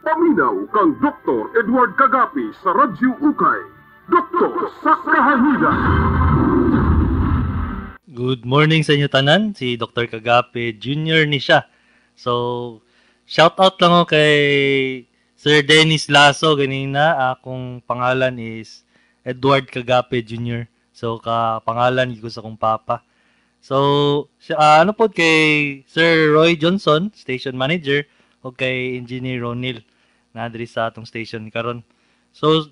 Paminaw kang Dr. Edward Kagapi sa Radyo Ukay. Doktor sa Kahanginan. Good morning sa inyo tanan, si Dr. Kagapi Jr. ni siya. So, shout out lang ako kay Sir Dennis Lasso ganina. Akong pangalan is Edward Kagapi Jr. So, kapangalan ko sa kong papa. So, ano po kay Sir Roy Johnson, station manager, o kay Engineer Ronil na adri sa atong station karon. So,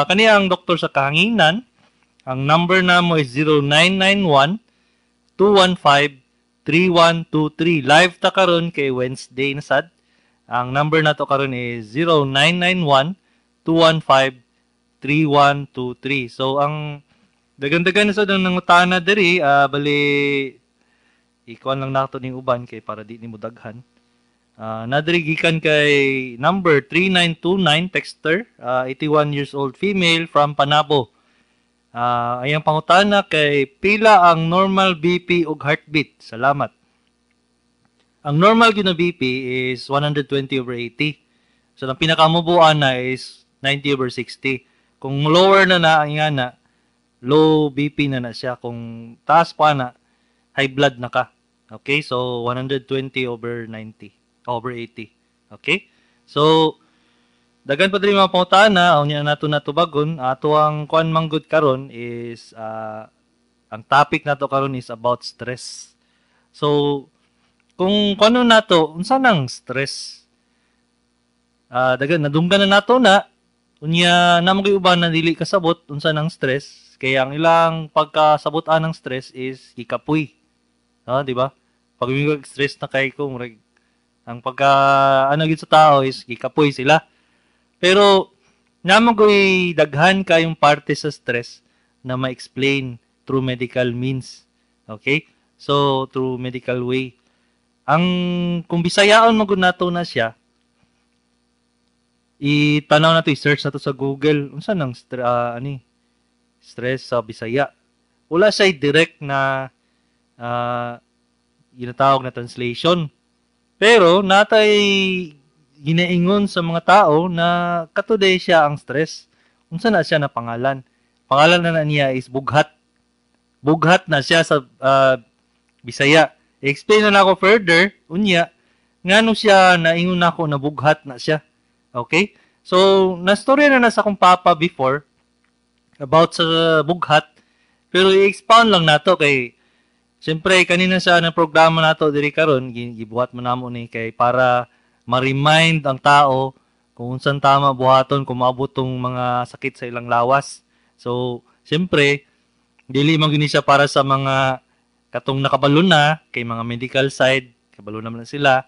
kaniyang doktor sa kahanginan, ang number na mo is 0991-215-3123. Live ta karon kay Wednesday na sad. Ang number na to karon is 0991-215-3123. So, ang dagan-dagan na sa nangutana diri, bali, ikuan lang nato ning uban kay para di ni mo daghan. Nadirigikan kay number 3929 texter, 81 years old female from Panabo. Ayang pangutana kay pila ang normal BP ug heartbeat. Salamat. Ang normal gyud na BP is 120/80. So ang pinakamubuan na is 90/60. Kung lower na nga low BP na siya. Kung taas pa na, high blood na ka. Okay? So 120/90/80. Okay? So dagan pa diri mga pangutana, unya nato natubagon. Ato ang kuan manggod karon is ang topic nato karon is about stress. So kung kuno nato unsa nang stress? Dagan nadunggan na nato na unya namo gyud uban na dili kasabot unsa nang stress, kaya ang ilang pagkasabot-an ng stress is ikapoy. Di ba? Pag may stress na kay ko, ang pagka ano gyud sa tao is ikapoy sila. Pero namo gyud daghan kayong parte sa stress na ma-explain through medical means. Okay? So through medical way. Ang kung Bisayaon mo gud nato na siya, itanaw nato, i-search nato sa Google unsa nang stress sa Bisaya. Wala siya direct na ginatawag na translation. Pero natay ginaingon sa mga tao na katuday siya ang stress. Unsa na siya na pangalan? Pangalan na niya is bughat. Bughat na siya sa Bisaya. I-explain na ako further, unya, ngano siya naingon nako na bughat na siya. Okay? So, nastorya na sa akong papa before about sa bughat, pero i-expound lang nato kay siyempre kanina sa na programa nato diri karon gibuhat man namo ni kay para ma-remind ang tao kung unsan tama buhaton kung maabot tong mga sakit sa ilang lawas. So, siyempre dili man gini siya para sa mga katong nakabalo na kay mga medical side, kabalo naman sila.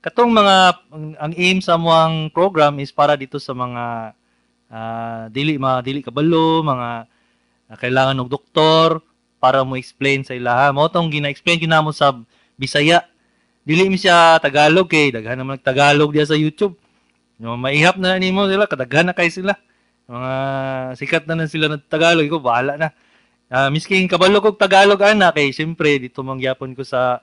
Katong mga ang aim sa among program is para dito sa mga dili kabalo, mga kailangan og doktor para mo explain sa ilaha. Mo tong gina-explain kinamo sa Bisaya. Dili mi siya Tagalog kay daghan naman Tagalog diya sa YouTube. No, maihap na nimo sila, kadaghan na kay sila. Mga sikat na sila ng Tagalog, ko bahala na. Misking kabalo kog Tagalog ana kay siyempre dito mangyapon ko sa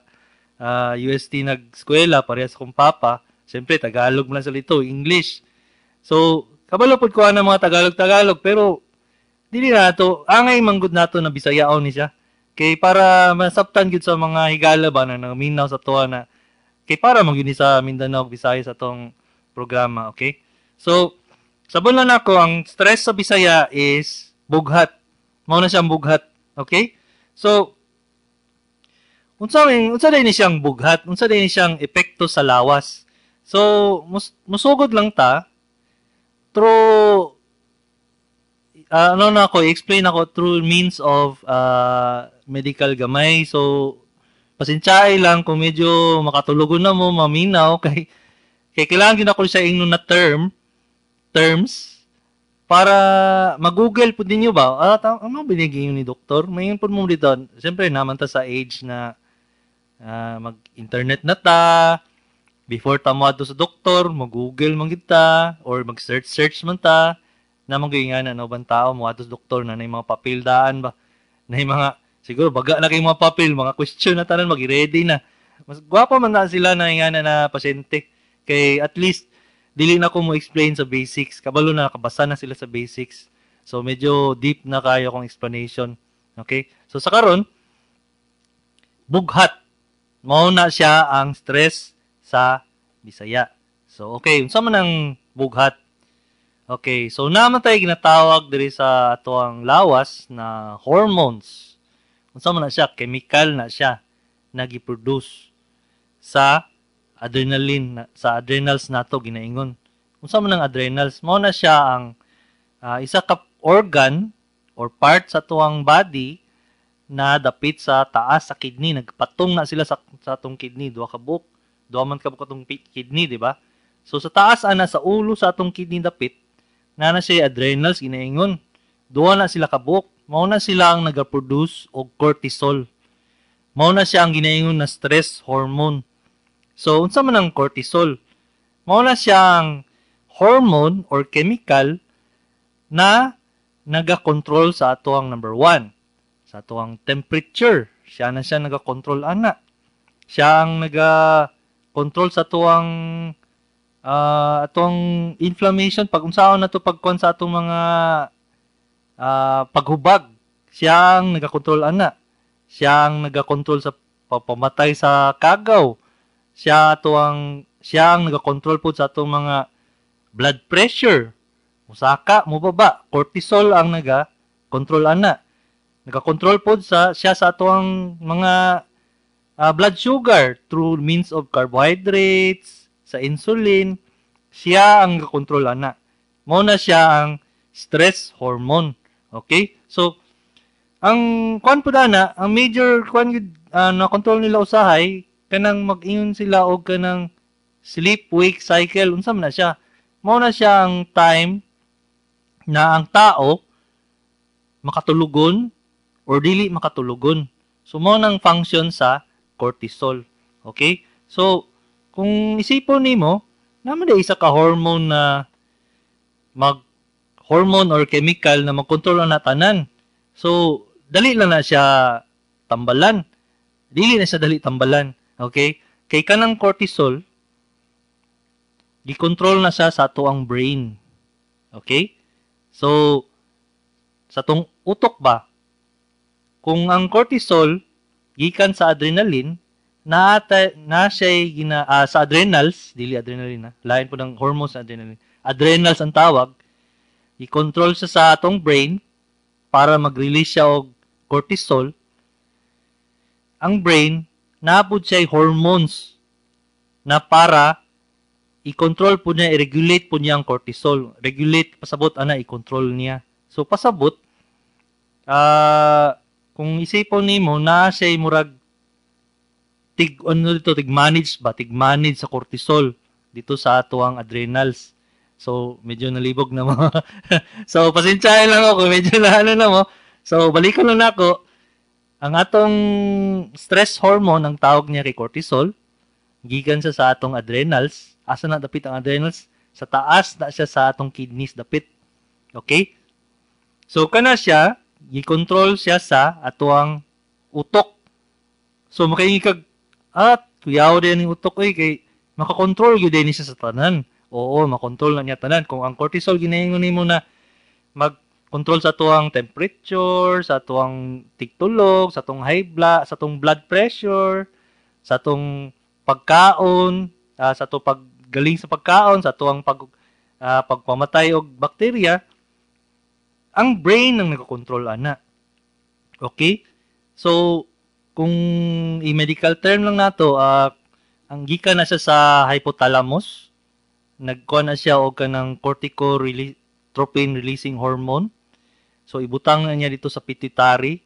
UST nag-eskwela parehas kong papa. Siyempre Tagalog man sa lito, English. So kabalo pud ko ana mga Tagalog pero dili nato angay manggod nato na Bisayaon ni siya. Kay para masabtan gid sa mga higala ba na naminaw sa tuwa na kay para magyud sa Mindanao Bisaya sa tong programa, okay? So sabon lang nako ang stress sa Bisaya is bughat. Mao na siyang bughat, okay? So unsa din siyang bughat? Unsa din siyang epekto sa lawas? So musugod lang ta through explain ako through means of medical gamay. So pasensyaay lang kung medyo makatulugon na mo, maminaw kay kailangan gyud ako siya ingnon na terms para mag-google po ninyo ba? Ano binigay ni doktor? Mayon po mo dito. Siyempre naman ta sa age na mag-internet na ta. Before ta mo sa doktor, mag-google man kita or mag-search man ta. Na magiging ano bang tao mo sa doktor na mga papel daan ba? Na mga siguro baga na kay mga papel, mga question na tanan mag-ready na. Mas gwapo man na sila na pasyente. Kay at least dili na ko mo explain sa basics. Kabalo na nakabasa na sila sa basics. So medyo deep na kayo kong explanation. Okay? So sa karon, bughat. Mao na siya ang stress sa Bisaya. So okay, unsa man ang bughat? Okay, so naman tayo ginatawag diri sa atoang lawas na hormones. Unsa man na siya? Chemical na siya na gi-produce sa adrenaline, sa adrenals nato ginaingon. Unsa man ang adrenals? Mao na siya ang isa ka organ or part sa tuwang body na dapit sa taas sa kidney. Nagpatong na sila sa atong kidney. Duha ka buok. Duha man ka buok atong kidney, di ba? So sa taas ana sa ulo sa atong kidney dapit, na siya adrenals ginaingon. Duha na sila ka buok. Mao na sila ang nagaproduce og cortisol. Mao na siya ang ginaingon na stress hormone. So unsa man ang cortisol? Mao na siya ang hormone or chemical na naga-control sa atoang number 1. Sa atoang temperature. Siya na siya naga-control ana. Siya ang naga-control sa atoang atong inflammation. Pag unsaon na to pagkuan sa atong mga paghubag. Siya ang naga-control ana. Siya ang naga-control sa papamatay sa kagaw. Siya ang naga-control po sa atong mga blood pressure. Musaka, mubaba. Cortisol ang naga-control ana. Nagakontrol po siya sa atong mga blood sugar through means of carbohydrates, sa insulin. Siya ang nagakontrol ana. Mao na siya ang stress hormone. Okay? So, ang kwan po na, ang major kwan na control nila usahay, kanang mag-ingon sila og kanang sleep-wake cycle. Unsa man na siya? Mao na siya ang time na ang tao makatulugon or dili makatulugon. So, mo nang function sa cortisol. Okay? So, kung isipon nimo, naman na isa ka hormone na hormone or chemical na magkontrol na tanan. So, dali lang na siya tambalan. Dili na siya dali tambalan. Okay? Kay kanang cortisol, gi-control na siya sa ato ang brain. Okay? So, sa tong utok ba, kung ang cortisol gikan sa adrenaline na siya sa adrenals, dili adrenaline na, lain po ng hormones sa adrenaline. Adrenals ang tawag, i-control siya sa atong brain para mag-release siya og cortisol. Ang brain naapod siya hormones na para i-control po niya, i-regulate po niya ang cortisol. Regulate, pasabot, i-control niya. So, pasabot, kung isipon nimo na siya murag tig-manage sa cortisol dito sa atuang adrenals. So, medyo nalibog na mo. So, pasensyahan lang ako, medyo na mo. So, balikan lang ako. Ang atong stress hormone, ang tawag niya kay cortisol, gikan siya sa atong adrenals. Asa na dapit ang adrenals? Sa taas na siya sa atong kidneys dapit. Okay? So, kana siya, i-control siya sa atuang utok. So, makaingikag, tuyaw din yung utok kay makakontrol yun din siya sa tanan. Oo, makontrol na niya tanan. Kung ang cortisol, ginahingon mo na mag-control sa atuang temperature, sa atuang tigtulog, sa atong high blood, sa atong blood pressure, sa atong pagkaon, sa atong paggaling sa pagkaon, sa atuang pagpamatay og bakterya, ang brain ang nagkokontrol ana. Okay? So, kung i-medical term lang nato, ang gikan na siya sa hypothalamus, nagkuha na siya og kanang corticotropin releasing hormone. So, ibutang na niya dito sa pituitary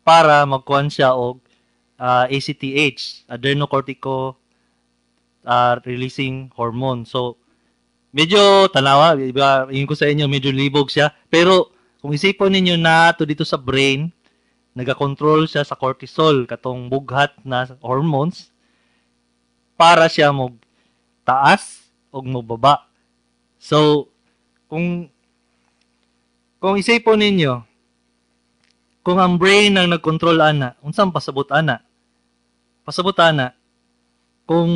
para magkuha siya og ACTH, adrenocortico releasing hormone. So, medyo tanawa, iba, yun ko sa inyo, medyo libog siya. Pero, kung isipon ninyo na to dito sa brain, nagakontrol siya sa cortisol, katong bughat na hormones, para siya mo taas o mo baba. So, kung isipon ninyo, kung ang brain ang nagkontrol ana, unsang pasabot ana? Pasabot ana, kung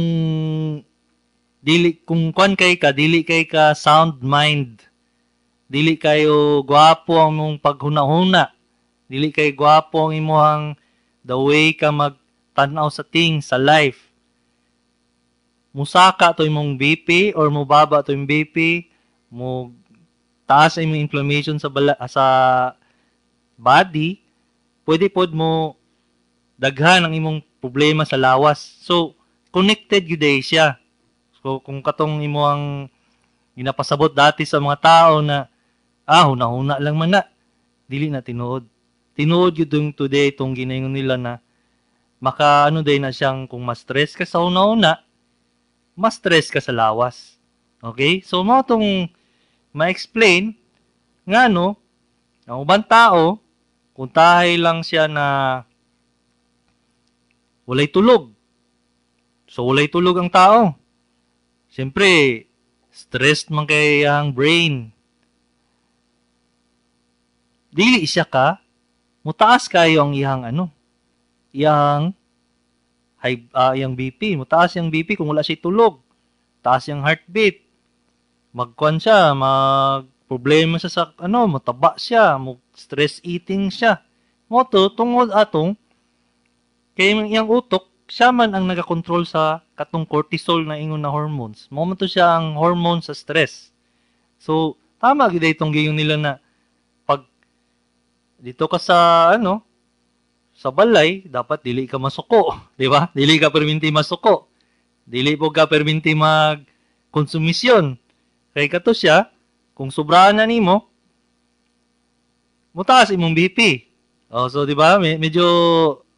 dili kung kwan kay ka dili kay ka sound mind. Dili kayo gwapo ang mong paghuna-huna. Dili kay gwapo ang imong the way ka magtanaw sa things sa life. Musaka to imong BP or mubaba to imong BP, mo taas ang imong inflammation sa body, pwede pod mo daghan ang imong problema sa lawas. So connected gyud siya. So kung katong imong ginapasabot dati sa mga tao na huna-huna lang man na, dili na tinuod. Tinuod yun today itong ginayon nila na maka day na siyang kung ma-stress ka sa huna-huna, ma-stress ka sa lawas. Okay? So mo itong ma-explain nga ang ubang tao, kung tahay lang siya na walay tulog. So walay tulog ang tao. Siyempre, stressed man kay ang brain. Dili siya ka, mutaas kayo ang iyang iyang BP, mutaas yung BP kung wala siya tulog. Taas yung heartbeat. Magkuan siya, problema siya sa mataba siya, stress eating siya. Moto tungod atong kay iyang utok, siya man ang nagakontrol sa katong cortisol na ingon na hormones. Mo man to siya ang hormone sa stress. So tama gid itong giyon nila na pag dito ka sa sa balay, dapat dili ka masuko, di ba? Dili ka perminti masuko. Dili po ka perminti magkonsumisyon. Kay kato siya, kung sobrahan na nimo, mutaas imong BP. So di ba? Medyo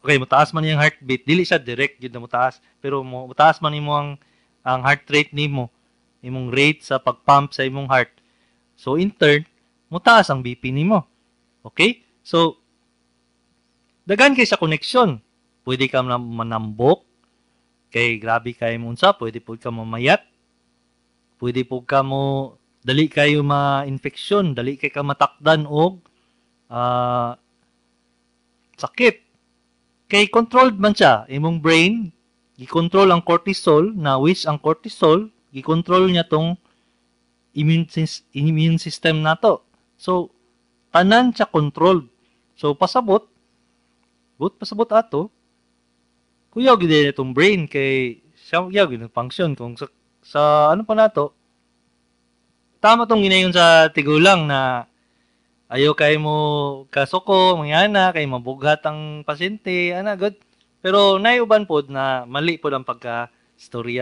okay, mutaas man yung heartbeat. Dili siya direct gyud na mutaas, pero mutaas man nimo ang heart rate nimo, imong rate sa pagpump sa imong heart. So in turn, mutaas ang BP nimo. Okay? So, dagan kay sa connection. Pwede ka manambok. Kay grabe kayo mo unsa. Pwede po ka mamayat. Pwede po ka mo dali kayo ma-infeksyon. Dali kayo ka matakdan og sakit. Kay controlled man siya. Imong brain, i-control ang cortisol, na which ang cortisol, i-control niya tong immune system nato. So, tanan siya controlled. So, pasabot ato, kuyaw gid itong brain kay siya gid function kung sa pa nato, tama tong ginayon sa tigulang na ayaw kay mo kasuko, mangyana, kay mabughat ang pasyente, good. Pero naiuban pod na mali pod ang pagka-storya.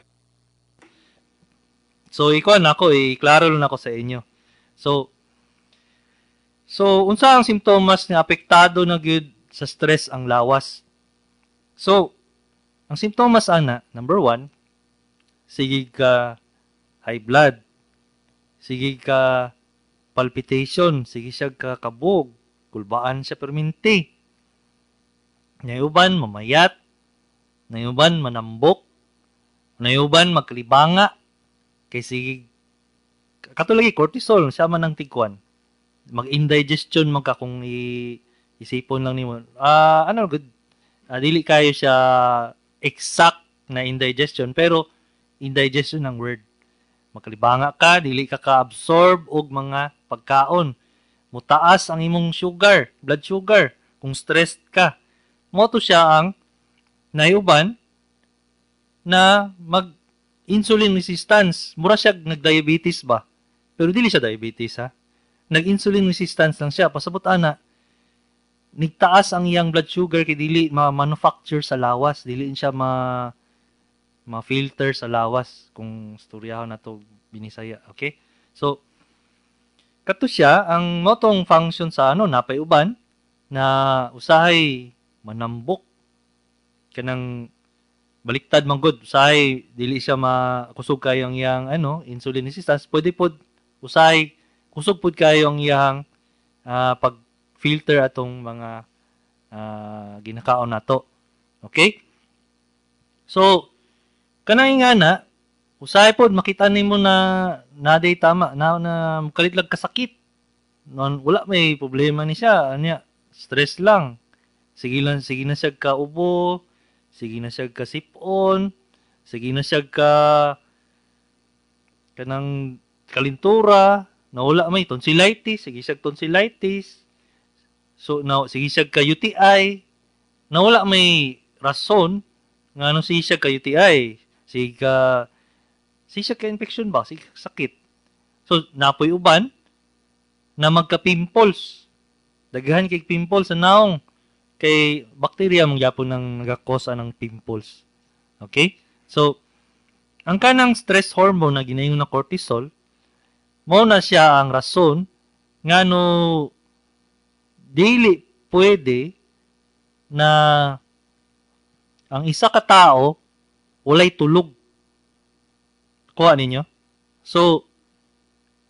So, iklaro lang ako sa inyo. So, unsa ang simptomas nga apektado na gyud sa stress ang lawas? So, ang simptomas number 1, sige ka high blood, sige ka palpitation, sige siya ka kabog, kulbaan siya perminti. Nayuban mamayat, nayuban manambok, nayuban magkalibanga, kay sige katulagi cortisol, siya man ang tigkuan. Mag-indigestion man ka kung isipon lang nimo. Good. Dili kayo siya exact na indigestion, pero indigestion ang word. Makalibanga ka, dili ka ka-absorb og mga pagkaon. Mutaas ang imong sugar, blood sugar, kung stressed ka. Moto siya ang nayuban na mag-insulin resistance. Mura siya nag-diabetes ba? Pero dili siya diabetes nag-insulin resistance lang siya. Pasabot nigtaas ang iyang blood sugar kay dili ma-manufacture sa lawas. Dili siya ma-filter sa lawas kung storyahon na to binisaya. Okay? So, kato siya, ang motong function sa napay uban na usahay manambok kanang baliktad man gud, usahay dili siya makusog kayo ang iyang insulin resistance. Pwede pod usahay kusog pod kayo ang iyang pag-filter atong mga ginakaon nato. Okay? So, kanang ingana, usahay pod makita nimo na naday tama na kalitlag kasakit. Wala may problema ni siya, stress lang. Sige na siya ka ubo, sige na siya ka sipon, sige na siya ka kanang kalintura, nawala may tonsillitis, sige siya tonsillitis. So sige siya ka UTI, nawala may rason ngano siya ka UTI. Sige siya ka infection ba, sige sakit. So napoy uban na magka-pimples. Daghan kay pimples sa naong kay bacteria mong gyapon nang nagakosa ng pimples. Okay? So ang kanang stress hormone na ginaingon na cortisol, mao na siya ang rason ngano dili pwede na ang isa ka tao walay tulog. Kuha ninyo? So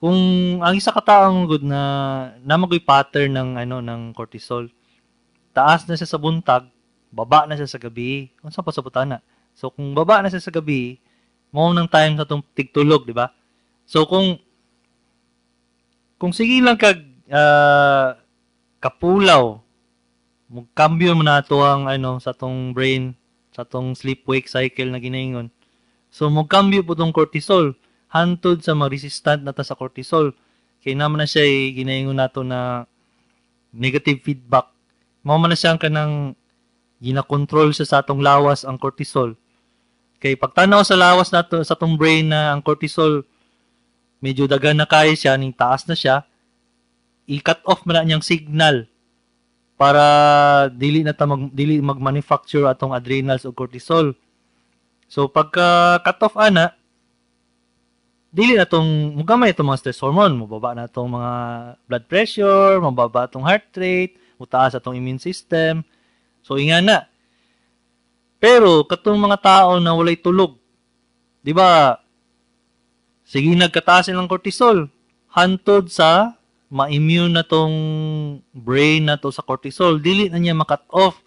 kung ang isa ka tao ang good na namagoy pattern ng ng cortisol, taas na siya sa buntag, baba na siya sa gabi. Unsa pa sa butana? So kung baba na siya sa gabi, mao nang time sa tong tigtulog, di ba? So kung sige lang kag kapulaw, magkambyo mo na to ang sa tong brain, sa tong sleep-wake cycle na ginaingon. So magkambyo po tong cortisol hantod sa mag-resistant na ta sa cortisol. Kaya naman na siya ginaingon nato na negative feedback. Mao man na siya kanang gina-control siya sa atong lawas ang cortisol. Kay pagtanaw sa lawas nato sa atong brain na ang cortisol medyo dagan na kay siya, ning taas na siya, i-cut off man na niyang signal para dili mag-manufacture atong adrenals o cortisol. So pagka cut off ana, dili na tong mugamay itong mga stress hormone, mababa na itong mga blood pressure, mababa itong heart rate, mutaas atong immune system. So inga na. Pero katong mga tao na walay tulog, di ba? Sige nagkataas ng cortisol, hantod sa ma-immune na tong brain na to sa cortisol, dili na niya ma-cut off.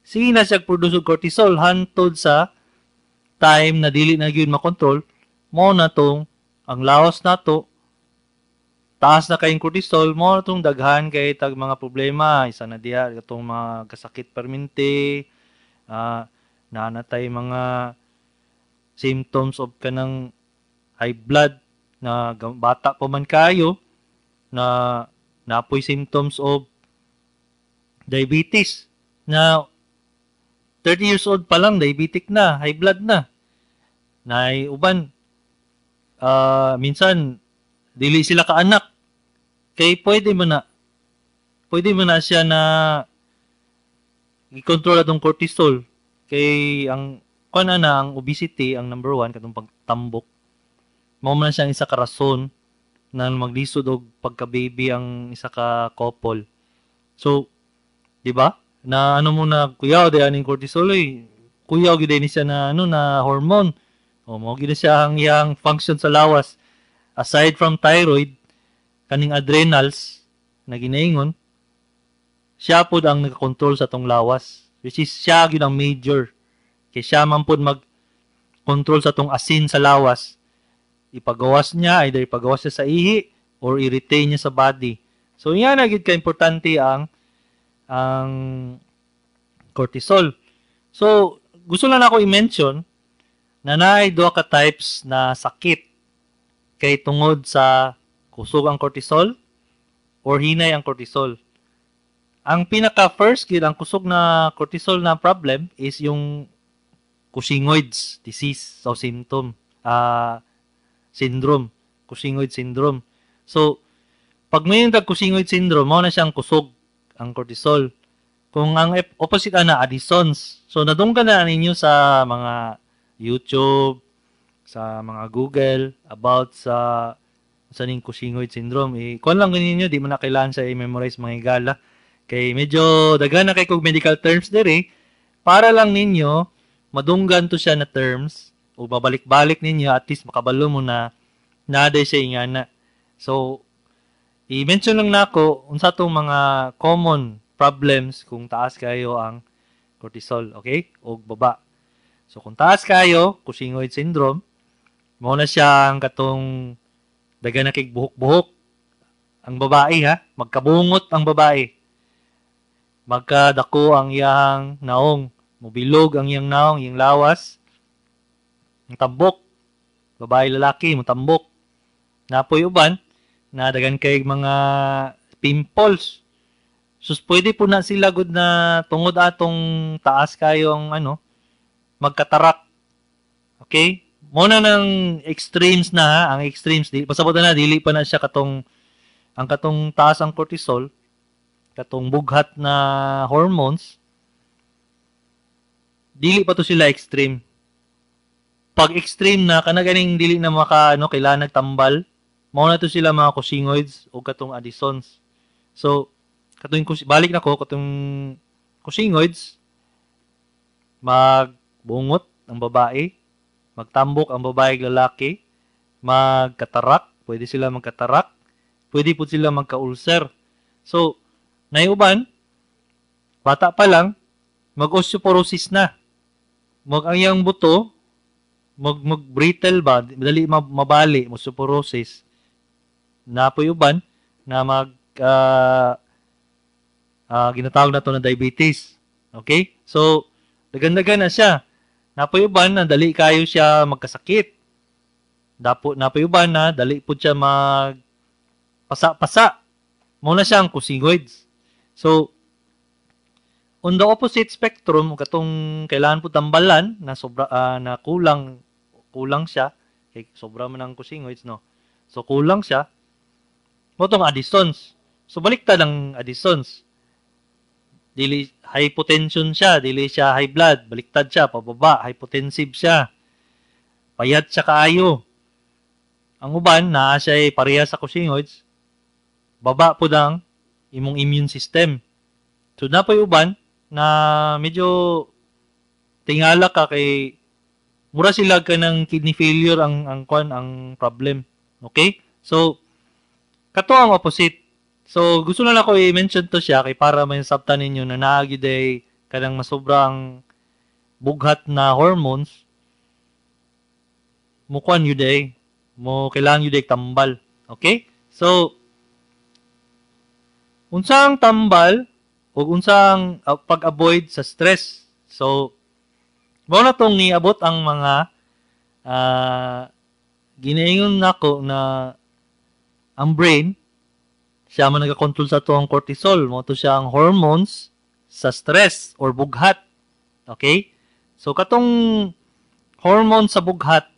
Sige na siya produce og cortisol hantod sa time na dili na gyud makontrol, mo na tong ang lawas nato taas na kayong cortisol, mo na tong daghan kay tag mga problema, isa na diha katong mga kasakit permente, nanatay mga symptoms of kanang high blood na bata pa man kayo, na napoy symptoms of diabetes na 30 years old pa lang diabetic na, high blood na. Uban minsan dili sila ka anak kay pwede mo na siya na i-control atong cortisol kay ang ang obesity ang number 1 katong pagtambok, mao man siyang isa ka rason na maglisod og pagka-baby ang isa ka couple. So, di ba? Na mo na kuyaw di aning cortisol kuyaw gyud ni siya na na hormone. O mao gyud siya ang iyang function sa lawas. Aside from thyroid, kaning adrenals na ginaingon, siya pod ang nagakontrol sa tong lawas. Which is siya gyud ang major. Kay siya man pod mag-control sa tong asin sa lawas. Ipagawas niya, either ipagawas niya sa ihi or i-retain niya sa body. So, yan na gid ka importante ang cortisol. So, gusto lang ako i-mention na naay duha ka types na sakit kay tungod sa kusog ang cortisol or hinay ang cortisol. Ang pinaka first gid ang kusog na cortisol na problem is yung Cushingoid's disease o symptom. Syndrome, Cushingoid syndrome. So, pag may yung Cushingoid syndrome, mao na siyang kusog ang cortisol. Kung ang opposite na Addison's. So, nadunggan na ninyo sa mga YouTube, sa mga Google about sa ning Cushingoid syndrome. Kuan lang ninyo, di mo na kailangan sa i-memorize mga higala. Kay medyo daghan na kay kog medical terms diri para lang ninyo madunggan to siya na terms o babalik-balik ninyo at least makabalo mo na naday siya ingana. So, i-mention lang nako unsa tong mga common problems kung taas kayo ang cortisol, okay? O baba. So, kung taas kayo, Cushingoid syndrome, mao na siya ang katong dagan na kay buhok-buhok. Ang babae ha, magkabungot ang babae. Magkadako ang iyang naong, mobilog ang iyang naong, iyang lawas. Ang tambok, babae lalaki, mo tambok. Napoy uban na daghan kay mga pimples. Sus pwede po na sila gud na tungod atong taas kayo ang magkatarak. Okay? Mo na ng extremes na ha, ang extremes di pasabot na dili pa na siya katong taas ang cortisol, katong bughat na hormones. Dili pa to sila extreme. Pag extreme na kana ganing dili na kailangan nagtambal, mao na to sila mga Cushingoids o katong Addisons. So katong balik na ko katong Cushingoids, magbungot ang babae, magtambok ang babae lalaki, magkatarak, pwede sila magkatarak, pwede po sila magka-ulcer. So naiuban bata pa lang mag-osteoporosis na. Ang iyang buto mag-brittle ba, dali mabali, osteoporosis. Napoy uban na ginatawag na to na diabetes. Okay? So, dagan-dagan na siya. Napoy uban na dali kayo siya magkasakit. Napoy uban na dali po siya pasa-pasa. Muna siya ang Cushingoids. So, on the opposite spectrum, katong kailangan po tambalan na sobra na kulang siya, kay sobra man ang Cushingoids, no. So kulang siya. Mo tong Addisons. So baliktad ang Addisons. Dili hypotension siya, dili siya high blood, baliktad siya pababa, hypotensive siya. Payat siya kaayo. Ang uban naa siya ay pareha sa Cushingoids. Baba po dang imong immune system. So napoy uban na medyo tingala ka kay mura sila ka ng kidney failure ang problem. Okay? So kato ang opposite. So gusto na ako i-mention to siya kay para may sabtan ninyo na naagi day kanang masobrang bughat na hormones mo kwan yu day mo kailangan yu day tambal. Okay? So unsang tambal o unsang pag-avoid sa stress. So, mao na tong niabot ang mga ginaingon nako na ang brain siya man nagakontrol sa to ang cortisol. Mao to siya ang hormones sa stress or bughat. Okay? So, katong hormone sa bughat,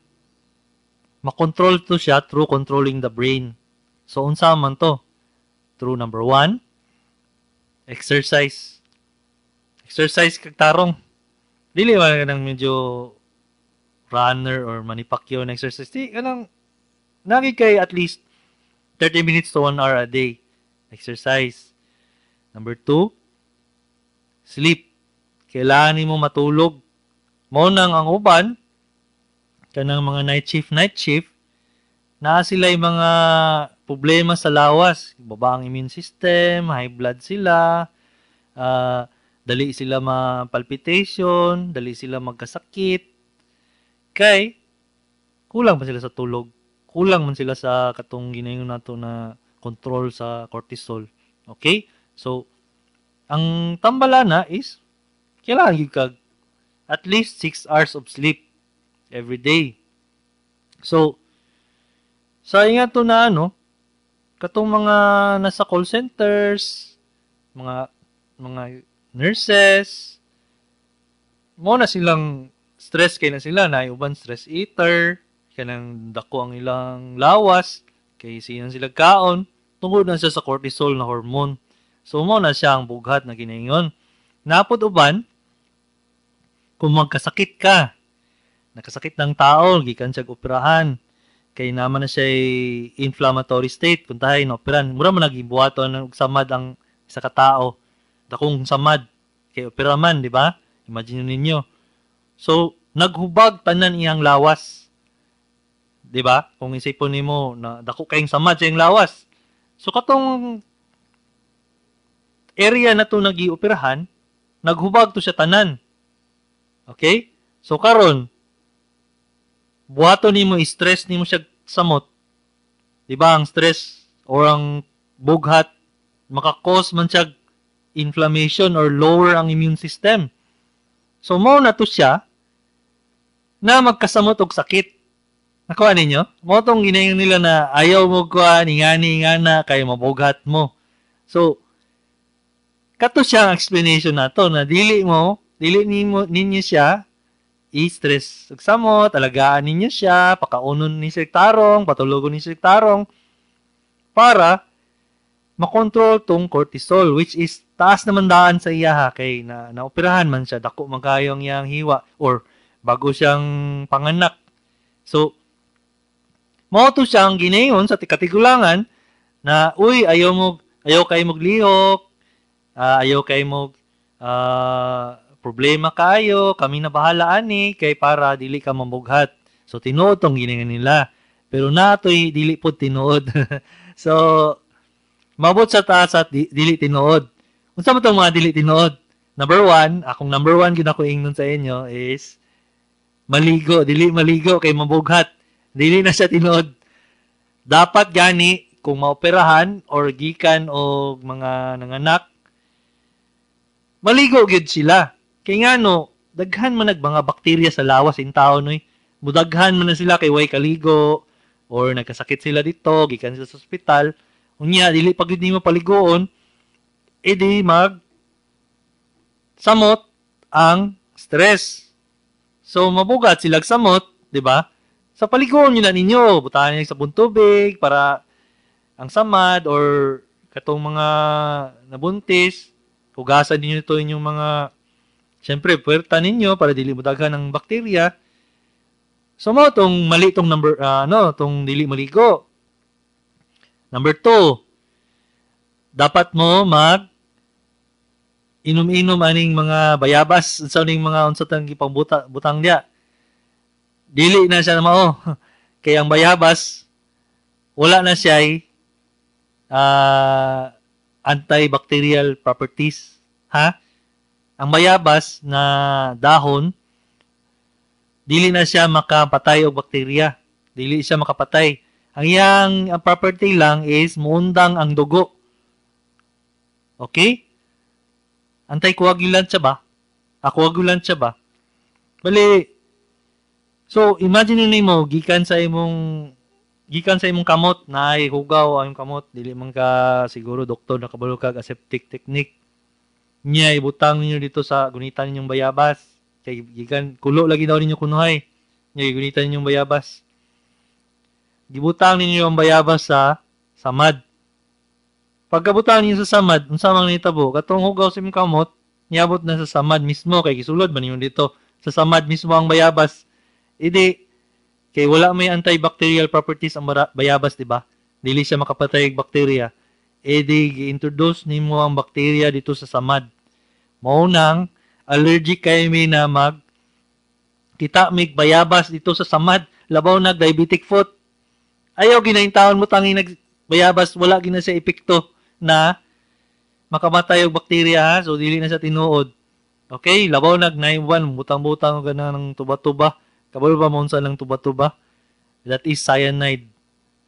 makontrol to siya through controlling the brain. So, unsa man to? Through number 1, exercise. Exercise kag tarong. Dili man kanang medyo runner or manipakyo na exercise. Di kanang nagi kay at least 30 minutes to 1 hour a day exercise. Number 2, sleep. Kailangan nimo matulog. Mao nang ang uban kanang mga night shift naa sila yung mga problema sa lawas. Baba ang immune system, high blood sila, dali sila ma-palpitation, dali sila magkasakit. Kay, kulang pa sila sa tulog. Kulang man sila sa katong ginayon nato na control sa cortisol. Okay? So, ang tambalana is, kailangan yung kag at least 6 hours of sleep every day. So, sa ingat to na katong mga nasa call centers, mga nurses, mo na silang stress kay na sila na uban stress eater, kanang dako ang ilang lawas, kay sinan sila kaon, tungod na siya sa cortisol na hormone. So mo na siya ang bughat na ginaingon. Napod uban, kung magkasakit ka, nakasakit ng tao, gikan siya operahan, kay naman na siya inflammatory state, puntahay na operan. Mura man nagibuhaton ng samad ang isa ka tao. Dakong samad, kay operaman, di ba? Imagine ninyo. So, naghubag tanan iyang lawas. Di ba? Kung isipon nimo na dako kayong samad sa iyang lawas. So, katong area na to nag-ioperahan, naghubag to siya tanan. Okay? So, karon buhato nimo stress nimo siya samot. Di ba ang stress or ang bughat maka-cause man siya inflammation or lower ang immune system. So mo na to siya na magkasamot og sakit. Nakuha ninyo? Mo tong ginayon nila na ayaw mo kuha, ingani ingana kay mabugat mo. So, kato siya ang explanation nato na dili ninyo siya i-stress. Samot, alagaan ninyo siya, pakaunon ni Sir Tarong, patulogon ni Sir Tarong para makontrol tong cortisol which is taas naman daan sa iya ha, kay naoperahan man siya, dako magayong yang hiwa or bago siyang panganak. So, mao to siyang ginayon sa katigulangan na uy ayaw kay moglihok, ayaw kay problema kayo, kami na bahala ani kay para dili ka mamughat. So tinuod tong ginayon nila. Pero natoy dili pod tinuod. So mabot sa taas at dili tinuod. Unsa man tong mga dili tinuod? Number 1, akong number 1 gid ako ingnon sa inyo is dili maligo kay mabughat. Dili na siya tinuod. Dapat gani kung maoperahan or gikan og mga nanganak, maligo gyud sila. Kay ngano, daghan man mga bakterya sa lawas in taon noy. Mudaghan man na sila kay way kaligo or nagkasakit sila dito, gikan sila sa ospital. Unya dili pag nimo paligoon, edi samot ang stress. So mabugat sila samot, di ba? Sa paligoon nyo na ninyo, butahan niyo sa tubig para ang samad or katong mga nabuntis, hugasan niyo ito inyong mga, syempre, puwerta ninyo para dili mudaghan ng bakterya. So mo tong mali tong tong dili maligo. Number 2, dapat mo inom-inom aning mga bayabas sa ning mga unsa tang gipambutang dia. Dili na siya na mao. Kaya ang bayabas wala na siya antibacterial properties. Ha? Ang bayabas na dahon, dili na siya makapatay og bakterya. Dili siya makapatay. Ang property lang is muundang ang dugo. Okay? Anti-coagulant siya ba? Coagulant siya ba? Bali, so imagine mo gikan sa imong kamot na ay hugaw ang kamot, dili man ka siguro doktor nakabalo kag aseptic technique. Nya ibutang ninyo dito sa gunitan ninyong bayabas. Kay gikan kulo lagi daw ninyo kunuhay. Nya gunitan ninyong bayabas. Gibutang ninyo ang bayabas sa samad. Pagkabutang ninyo sa samad, unsa man nitabo? Katong hugaw sa imong kamot, niabot na sa samad mismo kay gisulod man ninyo dito. Sa samad mismo ang bayabas. Idi kay wala may antibacterial properties ang bayabas, di ba? Dili siya makapatay og bakterya. Edi gi-introduce nimo ang bakterya dito sa samad. Mao nang allergic kay mi na kita mig bayabas dito sa samad, labaw nag diabetic foot. Ayaw ginaintaon mo tangi nagbayabas, wala gina siya epekto na makamatay og bakterya, so dili na siya tinuod. Okay, labaw nag 9-1, butang-butang og ng tuba-tuba. Kabalo ba mo unsa lang tuba-tuba? That is cyanide.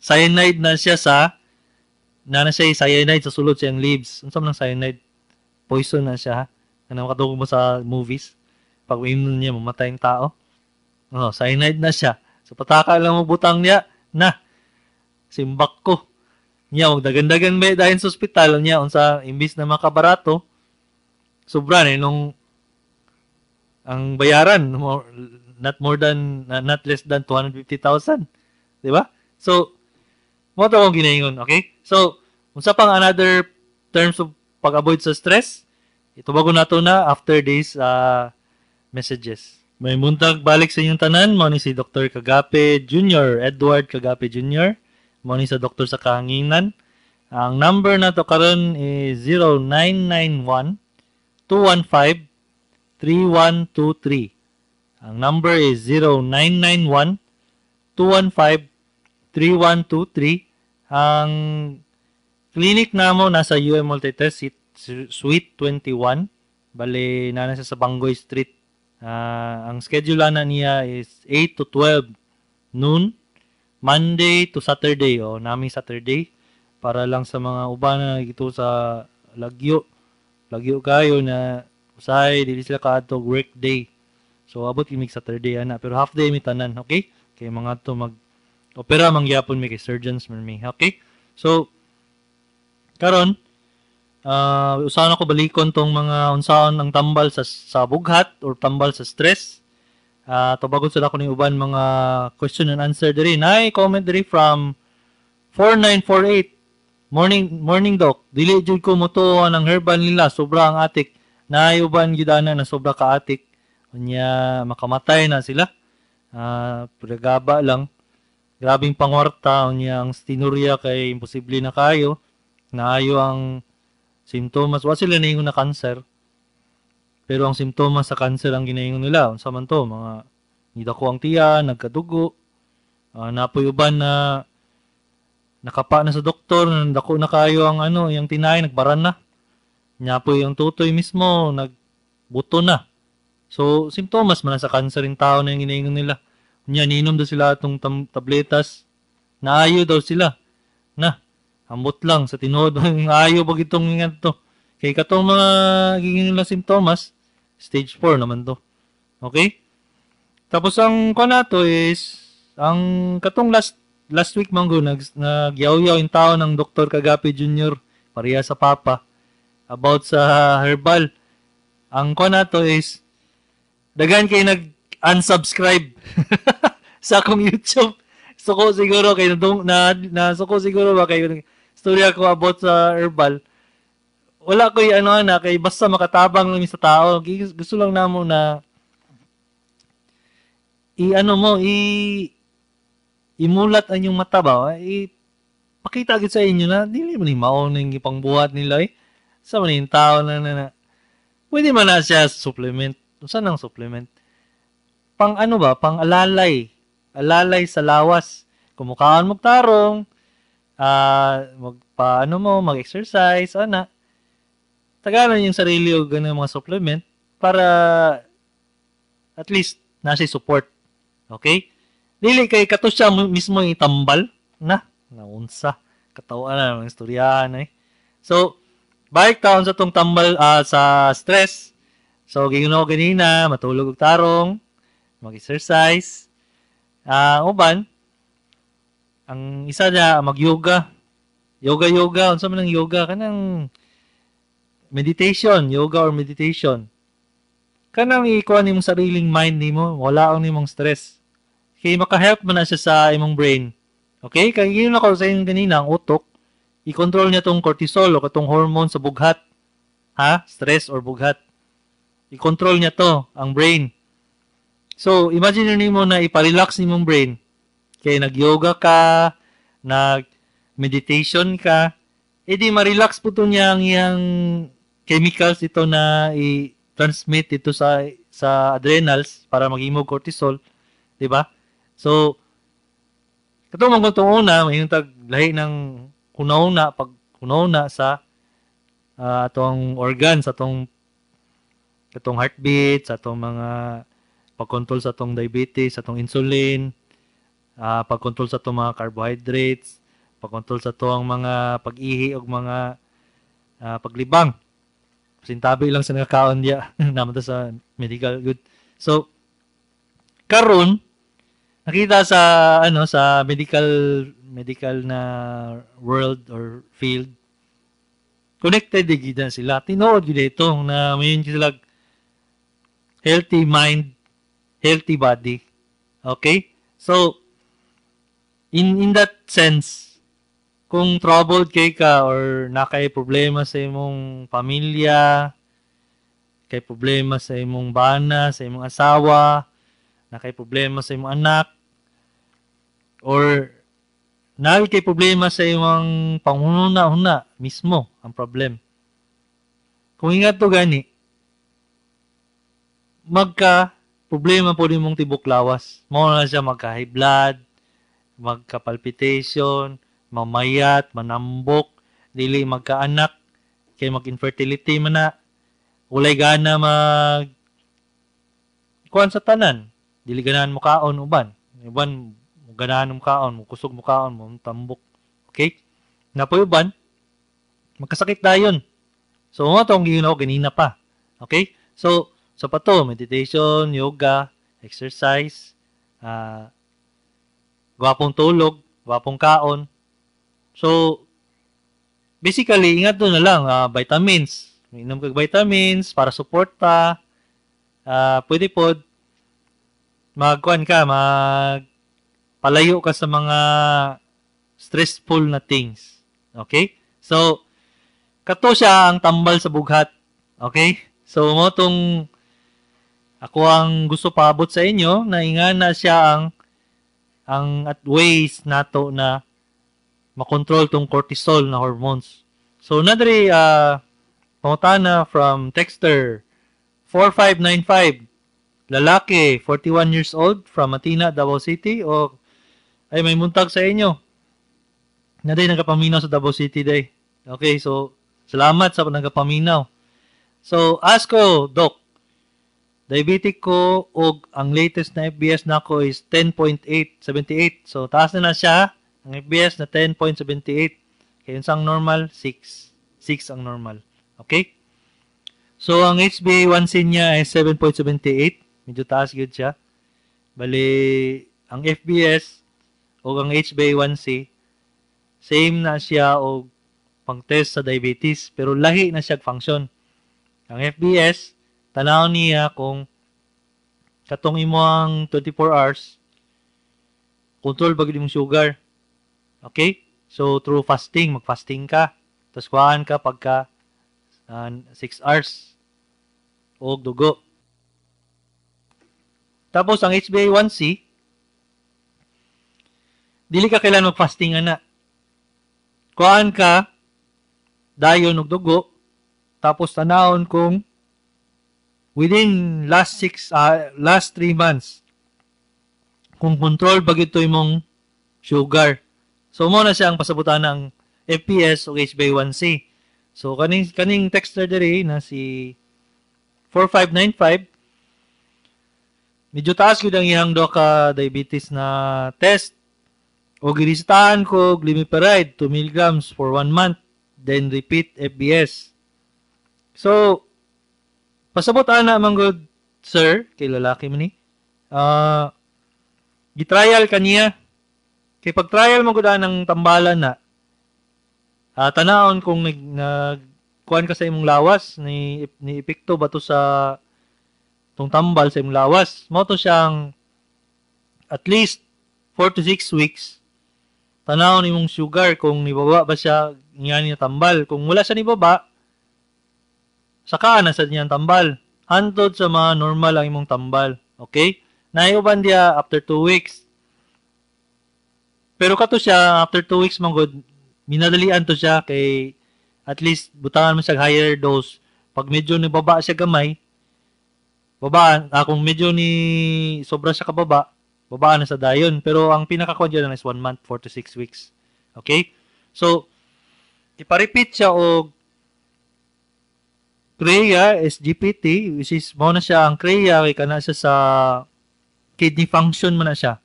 Cyanide na siya cyanide sa sulod siyang leaves. Unsa man cyanide? Poison na siya. Ano makatugog mo sa movies? Pag uminom niya, mamatay ang tao. Cyanide na siya. So pataka lang mo butang niya, simbak ko. Niya, magdagan-dagan ba dahil sa ospital niya, unsa imbis na makabarato, sobra nung ang bayaran, not less than 250,000. Di ba? So, mo to akong ginaingon, okay? So, unsa pang another terms of pag-avoid sa stress? Ito bago nato na after these messages. May muntag balik sa inyong tanan, mo ni si Dr. Kagape Jr., Edward Kagape Jr., mo ni sa doktor sa kahanginan. Ang number na to karon is 0991 215 3123. Ang number is 0991-215-3123. Ang clinic namo nasa UM Multitest Suite 21. Bale, nasa sa Bangoy Street. Ang schedule na niya is 8 to 12 noon. Monday to Saturday. Nami Saturday. Para lang sa mga uban na ito sa Lagyo. Lagyo kayo na usahay, dili sila ka-adto work day. So, abot imig Saturday, ana. Pero half day mi tanan, okay? Kaya mga to Opera mangyapon mi kay surgeons man mi. Okay? So karon usahan ako balikon tong mga unsaon ang tambal sa bughat or tambal sa stress. Tubagon sila ko ni uban mga question and answer diri. Nay comment diri from 4948. Morning doc. Dili jud ko motuo ng herbal nila, sobra ang atik. Nay uban gidana na sobra ka atik. Unya makamatay na sila. Pagaba lang. Grabing pangwarta unya ang stinurya kay imposible na kayo. Naayo ang simptomas. Wa sila naingon na cancer. Pero ang simptomas sa cancer ang ginaingon nila. Unsa man to? Mga nidako ang tiyan, nagkadugo. Napoy uban na nakapa na sa doktor, dako na kayo ang yung tinay, nagbaran na. Napoy yung tutoy mismo, nagbuto na. So, simptomas man sa cancer yung tao na yung ginaingon nila. Unya, ninom daw sila itong tabletas. Naayo daw sila. Na, ambot lang sa tinuod. Naayo ba itong nga to? Kay katong mga giging nila simptomas, stage 4 naman to. Okay? Tapos ang nato is, ang katong last week manggo, nagyaw-yaw yung tao ng Dr. Kagapi Jr. pareha sa Papa about sa herbal. Ang nato is, dagan kayo nag-unsubscribe sa akong YouTube. Suko siguro kayo suko siguro ba kayo storya ko about sa herbal. Wala ko kay basta makatabang lang sa tao. Gusto lang namo na imulat ang yung mata ba? Pakita agad sa inyo na dili man mao ning ipangbuhat nila sa man yung tao na pwede man na siya supplement. Unsa nang supplement? Pang pang alalay. Alalay sa lawas. Kumukaan mo tarong, mag-exercise, tagalan yung sarili o ganun mga supplement para at least nasa support. Okay? Dili kay kato siya mismo itambal na naunsa katawan na ng istoryahan So, balik taon sa tong tambal sa stress. So, gino ganina, matulog og tarong, mag-exercise. Uban, ang isa na mag-yoga. Yoga. Unsa man ang yoga? Kanang meditation, yoga or meditation. Kanang ikuha nimong sariling mind nimo, wala ang nimong stress. Kay maka-help man na siya sa imong brain. Okay? Kaya yun ako sa inyo ganina, ang utok, i-control niya tong cortisol o katong hormone sa bughat. Stress or bughat. I-control niya to, ang brain. So, imagine nimo na iparelax nimong brain. Kaya nag-yoga ka, nag-meditation ka, edi ma-relax po to niya ang iyang chemicals ito na i-transmit ito sa adrenals para mag-imog cortisol. Diba? So, katong magkutong una, may yung taglahi ng kunauna sa atong organs, atong heartbeat, sa atong mga pag-control sa atong diabetes, sa atong insulin, pag-control sa atong mga carbohydrates, pag-control sa atong mga pag-ihi o mga paglibang. Sintabi lang sa nakakaon diya naman sa medical good. So, karon nakita sa sa medical na world or field, connected gid sila. Tinuod gid ito na mayon sila healthy mind, healthy body. Okay? So, in that sense, kung troubled kay ka or nakay problema sa imong pamilya, kay problema sa imong bana, sa imong asawa, nakay problema sa imong anak, or kay problema sa imong panghuna-huna mismo ang problem. Kung ingat to gani, problema po rin mong tibok lawas. Mao na siya magka-high blood, magka-palpitation, mamayat, manambok, dili magka-anak, kay mag-infertility man na, ulay gana kuan sa tanan, dili ganahan mo kaon uban ganahan mo kaon, kusog mo kaon, mo tambok. Okay? Napoy uban, magkasakit dayon. So, mga itong ginawa ganina pa. Okay? So, sa pato, meditation, yoga, exercise, gwapong tulog, gwapong kaon. So, basically, ingat doon na lang, vitamins. Inom kag vitamins para suporta. Pwede po, magkuhan ka, palayo ka sa mga stressful na things. Okay? So, kato siya ang tambal sa bughat. Okay? So, mo tong ako ang gusto paabot sa inyo na ingana siya ang at ways nato na makontrol tong cortisol na hormones. So, nadiri pangutana from texter 4595, lalaki, 41 years old, from Matina, Davao City, o ay may muntag sa inyo. Na day nagapaminaw sa Davao City day. Okay, so salamat sa nagapaminaw. So, ask ko, Doc, diabetic ko o ang latest na FBS nako is 10.878. So, taas na siya. Ang FBS na 10.78. Kaya yung normal, 6. 6 ang normal. Okay? So, ang HbA1c niya ay 7.78. Medyo taas yun siya. Bali, ang FBS o ang HbA1c, same na siya o pang-test sa diabetes. Pero lahi na siya function. Ang FBS, tanaw niya kung katong imo ang 24 hours, control bagay mong sugar. Okay? So, through fasting, mag-fasting ka. Tapos kuhaan ka pagka 6 hours o dugo. Tapos, ang HbA1c, dili ka kailan mag-fasting ana. Kuhaan ka, dayon og dugo, tapos tanawon kung within last 3 months, kung control ba ito imong sugar. So, mo na siya ang pasabutan ng FPS o HbA1c. So, kaning texter diri na si 4595, medyo taas ko ang iyang ka diabetes na test. O giristaan ko glimepiride 2 mg for 1 month, then repeat FBS. So, pasabot ana man good, sir, kay lalaki man ni. Gitrial kaniya. Kay pag trial mo gud ng tambalan na, tanawon kung kuan ka sa imong lawas ni epekto ba to sa tong tambal sa imong lawas. Mo to siyang at least 4 to 6 weeks. Tanawon imong sugar kung nibaba ba siya ngani na tambal. Kung wala siya nibaba, saka na sa niyang tambal. Hantod sa mga normal ang imong tambal. Okay? Naiuban dia after 2 weeks. Pero kato siya, after 2 weeks manggod, minadalian to siya kay at least butangan mo siya higher dose. Pag medyo nibaba siya gamay, babaan. Kung medyo ni sobra siya kababa, babaan na sa dayon. Pero ang pinaka-kuan dyan is 1 month, 4 to 6 weeks. Okay? So, ipa-repeat siya o CREA, SGPT, which is, mo na siya ang CREA, kaya na siya sa kidney function mo na siya.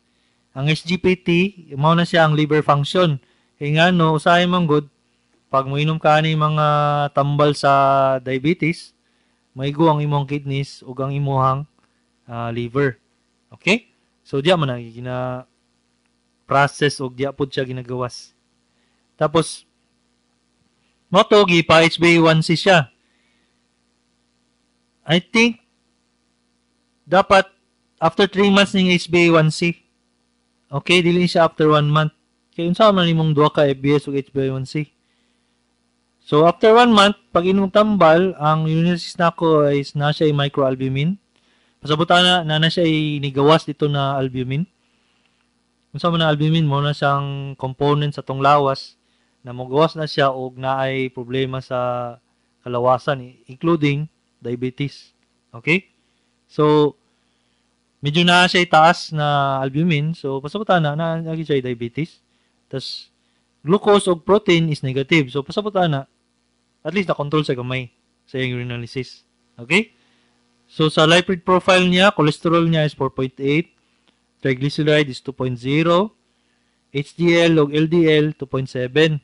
Ang SGPT, mo na siya ang liver function. Kaya nga, no, usahay mong good, pag moinom ka ni mga tambal sa diabetes, maigo ang imong kidneys o ang imuhang liver. Okay? So, diya mo na gina-process o diya po siya ginagawas. Tapos, moto, gipa HbA1c siya. I think, dapat, after 3 months ng HbA1c. Okay, dili siya after 1 month. Kaya unsa man nimong duha ka FBS ug HbA1c. So after 1 month, pag inyong tambal, ang urinalysis nako is na siya microalbumin. Pasabutan na siya nigawas dito na albumin. Unsa man na albumin mo na siyang component sa tong lawas na mogawas na siya og naay problema sa kalawasan including diabetes. Okay? So medyo na siya taas na albumin. So, pasabutan na siya diabetes. Tapos, glucose o protein is negative. So, pasabutan na, at least na-control sa gamay sa iyong urinalysis. Okay? So, sa lipid profile niya, cholesterol niya is 4.8, triglyceride is 2.0, HDL o LDL 2.7.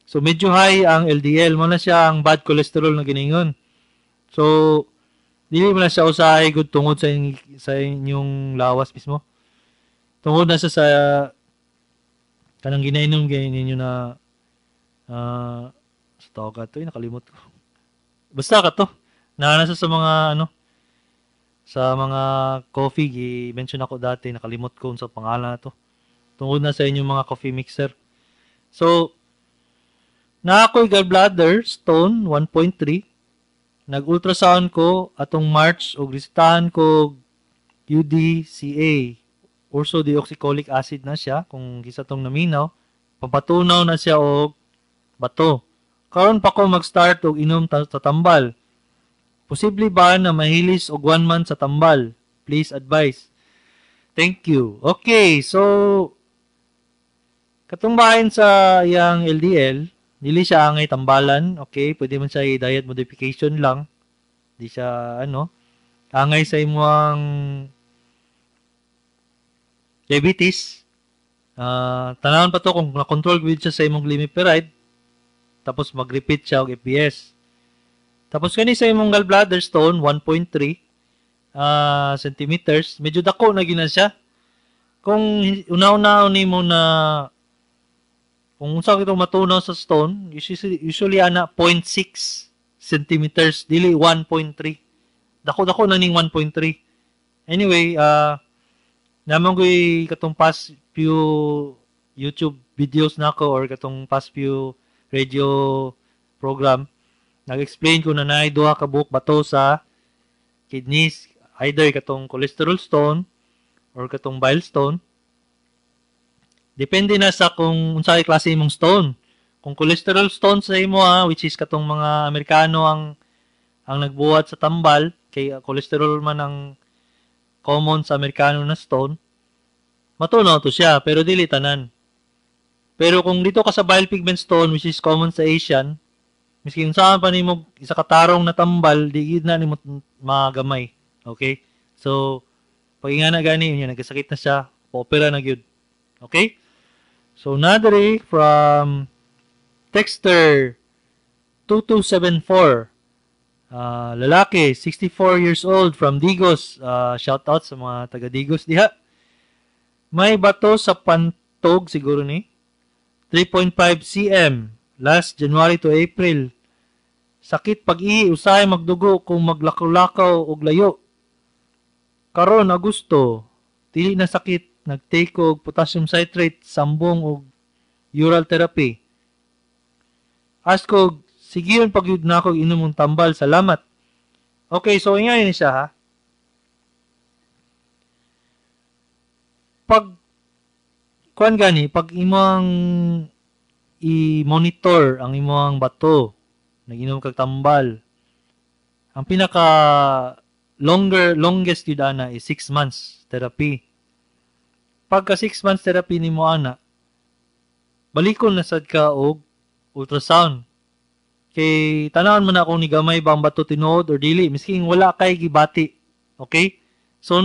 So, medyo high ang LDL. Mo na siya ang bad cholesterol na giningon. So, dili mo na siya usahay good tungod sa inyong lawas mismo. Tungod na siya sa Kanang ginainom gay ninyo na sa tawag ka to, nakalimot ko. Basta ka to. Nasa sa mga ano, sa mga coffee, i-mention ako dati, nakalimot ko sa pangalan na to. Tungkol na sa inyong mga coffee mixer. So, na ako'y gallbladder stone 1.3. Nag-ultrasound ko atong March o lisitahan ko UDCA. Ursodeoxycholic acid na siya kung kisa tong naminaw. Papatunaw na siya og bato. Karon pa ko mag-start og inom sa tambal. Posible ba na mahilis og 1 month sa tambal? Please advise. Thank you. Okay, so katong bahin sa yang LDL, dili siya angay tambalan, okay? Pwede man siya diet modification lang. Di siya angay sa imong diabetes. Tanawon pa to kung na-control with siya sa imong glimepiride. Tapos mag-repeat siya og FPS. Tapos kani sa imong gallbladder stone 1.3 centimeters, medyo dako na gina siya. Kung una-una nimo na kung unsa kitong matunaw sa stone, usually ana 0.6 centimeters, dili 1.3. Dako-dako na ning 1.3. Anyway, naman ko'y katong past few YouTube videos nako or katong past few radio program, nag-explain ko na naay duha ka buok bato sa kidneys, either katong cholesterol stone or katong bile stone. Depende na sa kung unsay klase imong stone. Kung cholesterol stone sa imo which is katong mga Amerikano ang nagbuhat sa tambal, kay cholesterol man ang common sa Amerikano na stone, matunaw to siya, pero dili tanan. Pero kung dito ka sa bile pigment stone, which is common sa Asian, miski kung saan pa nimo isa katarong na tambal, di gid na nimo magamay. Okay? So, pag nga na gani, yun, nagkasakit na siya, pa-opera na gyud. Okay? So, nadari from Texter 2274. Lalaki, 64 years old from Digos. Shout out sa mga taga Digos diha. May bato sa pantog siguro ni 3.5 cm last January to April. Sakit pag-ihi, usahay magdugo kung maglakaw-lakaw og layo. Karon Agosto, dili na sakit, nagtake og potassium citrate, sambong og oral therapy. Ask ko, sige yun pag yun na ako inom ng tambal, salamat. Okay, so ingay ni siya ha. Pag pag imong i-monitor ang imong bato, nag-inom kag tambal, ang pinaka longest yun ana is 6 months therapy. Pagka 6 months therapy nimo ana, balikon na sad ka og ultrasound. Kay tanawon man ako ni gamay ba ang bato tinuod or dili, misking wala kay gibati. Okay? So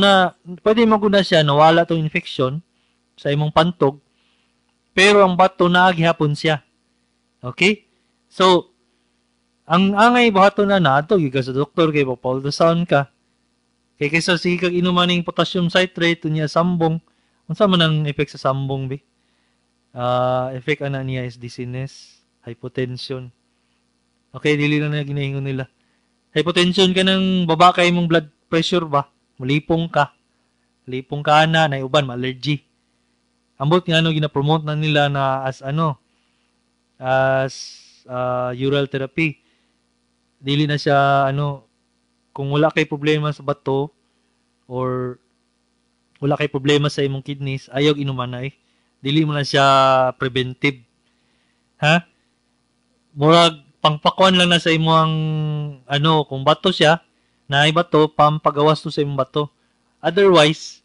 pwede maguna siya nawala tong infection sa imong pantog, pero ang bato naagihapon siya. Okay? So ang angay buhaton na nato giga sa doktor kay pa-ultrasound ka. Kay kaysa sige kag inuman ning potassium citrate unya sambong, unsa man ang effect sa sambong bi? Effect ana niya is dizziness, hypotension. Okay, dili na ginahingon nila. Hypotension ka ng baba kay mong blood pressure ba? Mulipong ka. Lipong ka na, uban, allergy. Ambot nga gina-promote na nila na as oral therapy. Dili na siya kung wala kay problema sa bato or wala kay problema sa imong kidneys, ayaw inuman na Dili mo na siya preventive. Ha? Murag pangpakuan lang na sa imong kung bato siya, naay bato, pampagawas to sa imong bato. Otherwise,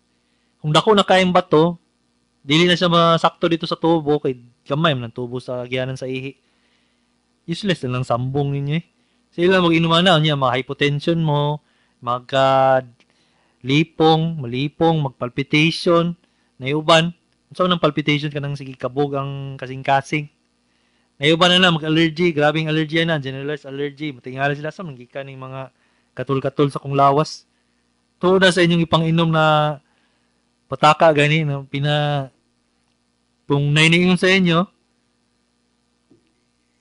kung dako na kayong bato, dili na siya masakto dito sa tubo, kay gamay man ang tubo sa gianan sa ihi. Useless na lang sambong ninyo Sila mag-inuman na, mga hypotension mo, malipong, magpalpitation, naiuban. So, ng palpitation ka nang sige kabog ang kasing-kasing. Naiuban na mag-allergy, grabing allergy na, generalized allergy. Matingala sila sa manggika ng mga katul-katul sa kong lawas. Tuod na sa inyong ipang-inom na pataka gani, Kung nainiingon sa inyo,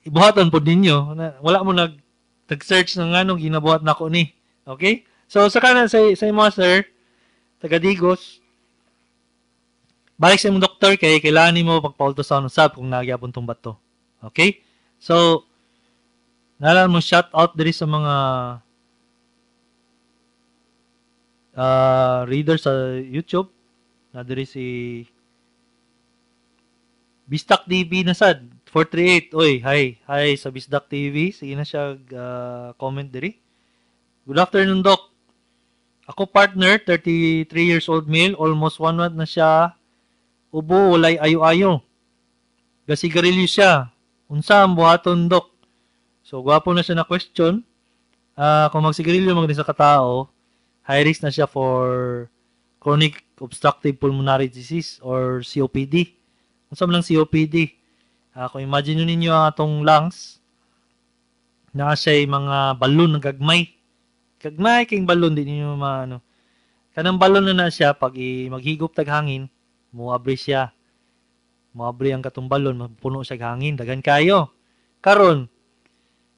ibuhaton po ninyo. Wala mo nag-search ng anong ginabuhat na ko ni. Okay? So, sa kanan, sa mga sir, taga-Digos, balik sa imong doktor kay kailangan mo pagpa-ultrasound usab kung nagyapon tong bato. Okay? So, nalang mo shout out diri sa mga reader sa YouTube. Na diri si Bistak TV na sad 438. Oy, hi sa Bistak TV. Sige na siya comment diri. Good afternoon, Doc. Ako partner, 33 years old male, almost 1 month na siya. Ubo, walay ayo-ayo. Gasigarilyo siya. Unsa ang buhaton, Doc? So, gwapo na siya na question. Kung magsigarilyo magdi sa katao, high risk na siya for chronic obstructive pulmonary disease or COPD. Unsa man lang COPD? Kung imagine ninyo ang atong lungs, na siya mga balon ng gagmay. Gagmay kayong balon, di ninyo maano. Kanang balon na siya, pag maghigop tag hangin, muabri siya. Muabri ang katong balon, mapuno siya hangin, dagan kayo. Karon,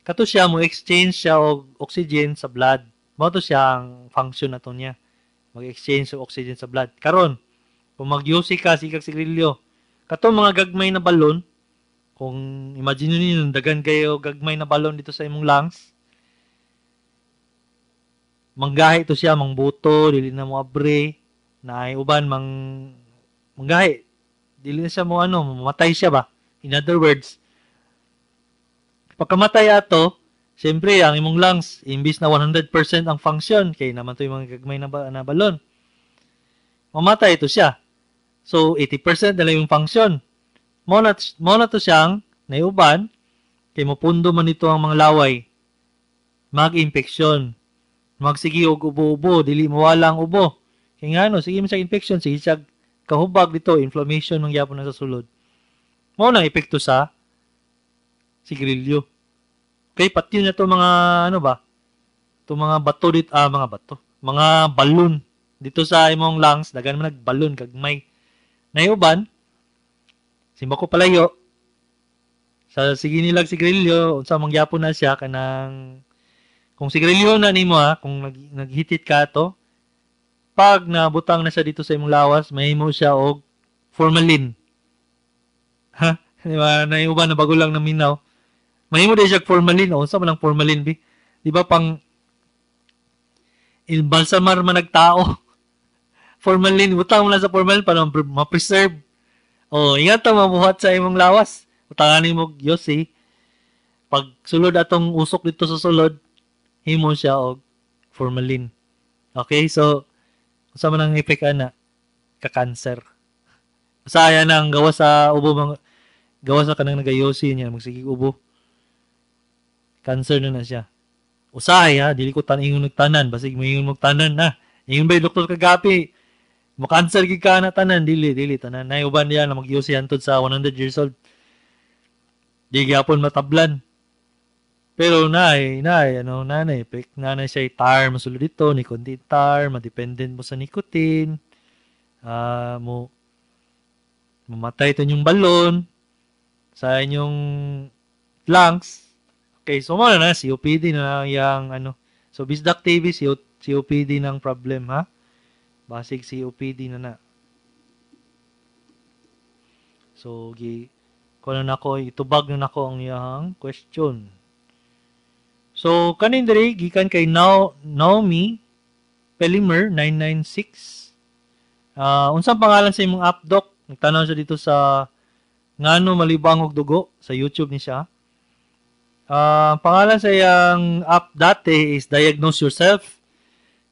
kato siya mo exchange siya og oxygen sa blood. Mao to siya ang function nato niya. Mag-exchange og oxygen sa blood. Karon, kung mag-UC ka sikag sigarilyo, kato mga gagmay na balon, kung imagine niyo dagan kayo gagmay na balon dito sa imong lungs, manggahi to siya, mangbuto, dili na mo abre, na ay uban manggahi. Dili na siya mo mamatay siya ba? In other words, pagkamatay ato, siyempre, ang imong lungs, imbis na 100% ang function, kay naman to yung mga gagmay na balon, mamatay ito siya. So, 80% na lang yung function. Mo na to siyang naiuban, kay mapundo man ito ang mga laway. Mag-infeksyon. Magsige og ubo-ubo, dili mawala ang ubo. Kaya nga sige mo siya infection, sige siya kahubag dito, inflammation ng yapon na sa sulod. Mo na epekto sa sigarilyo. Okay, pati na to mga to mga bato dito, mga balon dito sa imong lungs, dagan man nagbalon kag may naiuban. Simba ko palayo. Sa sige nilag sigarilyo, unsa mangyapon na siya kanang kung sigarilyo na nimo kung naghitit ka to, pag nabutang na siya dito sa imong lawas, mahimo siya og formalin. Ha? Di ba? Naiuban na bago lang na minaw. Mahimo din siya formalin. Unsa man ang formalin, bi? Di ba pang balsamar man nagtao? Formalin, butang mo lang sa formalin para ma-preserve. Ingat ta mabuhat sa imong lawas. Utanganin mo yosi. Pag sulod atong usok dito sa sulod, himo siya og formalin. Okay, so unsa man ang effect ana? Ka-cancer. Usaya nang gawa sa ubo, gawa sa kanang nagayosi niya magsige ubo. Cancer na siya. Usahay dili ko ingon nagtanan, basig mo ingon magtanan na. Ingon ba doktor kagapi? Mo cancer gid ka na tanan, dili tanan. Nay uban diyan na mag-UC hantod sa 100 years old. Di gyapon matablan. Pero nanay effect nanay siya tar masulod dito, nicotine tar, madependent mo sa nicotine. Mamatay ito yung balon sa inyong lungs. Okay, so mo na COPD na yang So Bisdak TV COPD ng problem ha. Basig COPD na. So kuno nako itubag na nako ang iyang question. So kanin diri gikan kay Naomi Pelimer 996. Unsang pangalan sa imong app, Doc? Nagtanaw siya dito sa ngano malibang og dugo sa YouTube ni siya. Pangalan sa iyang app dati is Diagnose Yourself.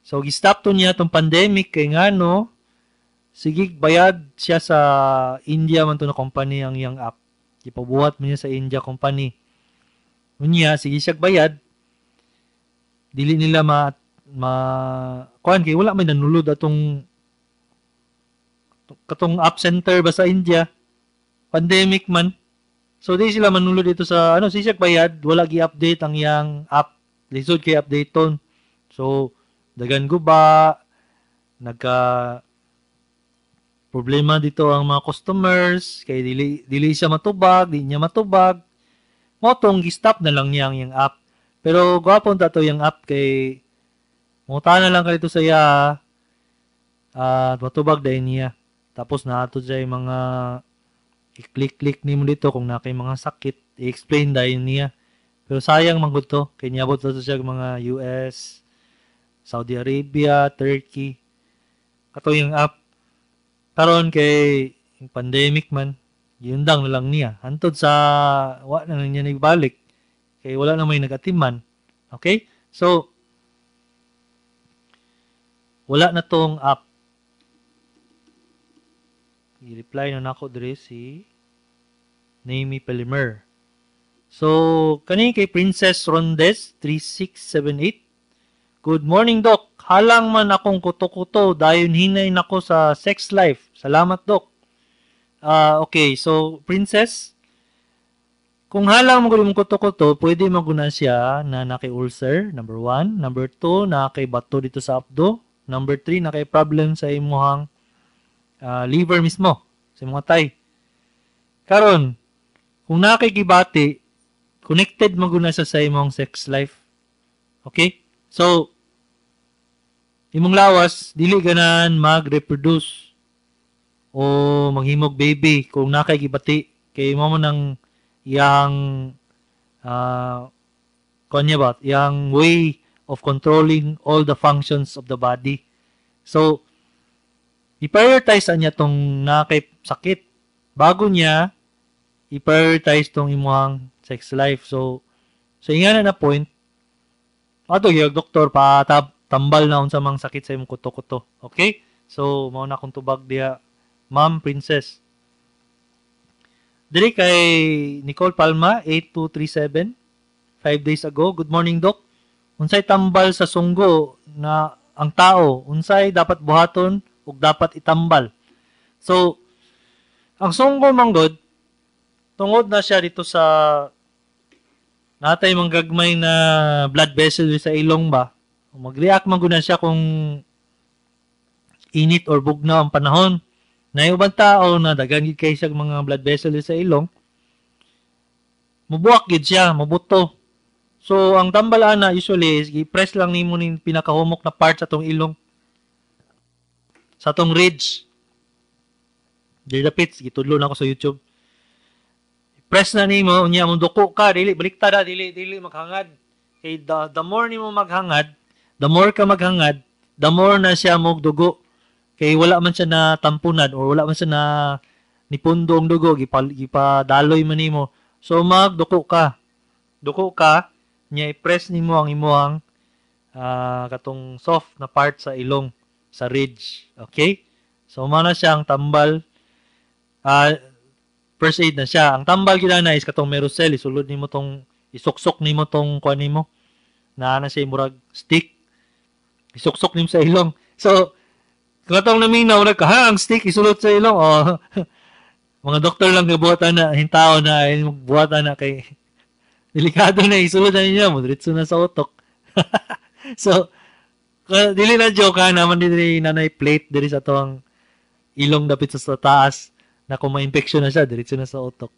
So, gistop to niya itong pandemic kay ngano, sige, bayad siya sa India man to na company ang iyang app. Ipabuhat mo niya sa India company. Unya, sige siya bayad. Dili nila kuan kay wala may nanulod atong katong app center ba sa India. Pandemic man. So, di sila manulod dito sa, sisyak bayad, wala gi-update ang iyang app. Lisod kay update ton. So, dagan guba, problema dito ang mga customers, kay dili siya matubag, di niya matubag. Mo tong gi-stop na lang niya ang app. Pero gwapon ta to yung app kay muta na lang kalito sa iya at matubag dahil niya. Tapos na ato dyan yung mga i-click-click nimo dito kung na kay mga sakit, i-explain dahil niya. Pero sayang manggod to, kay niyabot to siya mga US, Saudi Arabia, Turkey. Kato yung app. Karon kay yung pandemic man, yundang na lang niya. Hantod sa wa na niya nagbalik. Kay wala na may nag-atiman. Okay? So, wala na tong app. I-reply na nako dire si Naomi Pelimer. So, kani kay Princess Rondes 3678. Good morning, Doc. Halang man akong kuto-kuto dayon hinay nako sa sex life. Salamat, Doc. Okay, so Princess, kung halang mo mong kuto-kuto, pwede maguna siya na naki-ulcer, number 1. Number 2, na kay bato dito sa abdo. Number 3, na kay problem sa imuhang liver mismo, sa mga tay. Karon, kung nakikibati, connected maguna sa imong sex life. Okay? So, imong lawas, dili ganan mag-reproduce o maghimog baby kung nakikibati. Kay mo nang yang kanya ba? Yang way of controlling all the functions of the body. So, i-prioritize niya tong nakay sakit. Bago niya, i-prioritize tong imuhang sex life. So, sa ingana na point, ato yung doktor pa tambal na unsa mang sakit sa imong kuto-kuto. Okay? So, mao na akong tubag diha, Ma'am Princess. Diri kay Nicole Palma, 8237, 5 days ago. Good morning, Doc. Unsay tambal sa sunggo na ang tao, unsay dapat buhaton ug dapat itambal. So, ang sunggo manggod, tungod na siya dito sa natay manggagmay na blood vessel sa ilong ba, mag-react man gud na siya kung init or bugnaw ang panahon. Na yung ibang tao na dagan gid kay siya mga blood vessel sa ilong, mubuak gid siya, mabuto. So ang tambal ana usually is i-press lang nimo ning pinakahumok na part sa tong ilong, sa tong ridge. Dili dapit, gitudlo na ako sa YouTube. Press na nimo unya mo duko ka, dili baliktad, dili maghangad. Kay the more nimo maghangad, the more ka maghangad, the more na siya mogdugo. Kay wala man siya na tampunan or wala man siya na nipundong dugo, gipadaloy man nimo. So magduko ka. Duko ka, nya i-press nimo ang imuhang katong soft na part sa ilong, sa ridge. Okay? So mana siya ang tambal. First aid na siya. Ang tambal gina na is katong Merocel, isulod nimo tong isuksok nimo tong kuan nimo na siya murag stick. Isuksok nimo sa ilong. So katong naminaw nagkahang stick isulod sa ilong. Oh. Mga doktor lang gabuhatan na hintaw na buhatan na kay delikado na isulod na niya mo diretso na sa utok. So dili na joke naman diri nanay plate diri sa tuang ilong dapit sa taas na kung ma-infection na siya diretso na sa utok.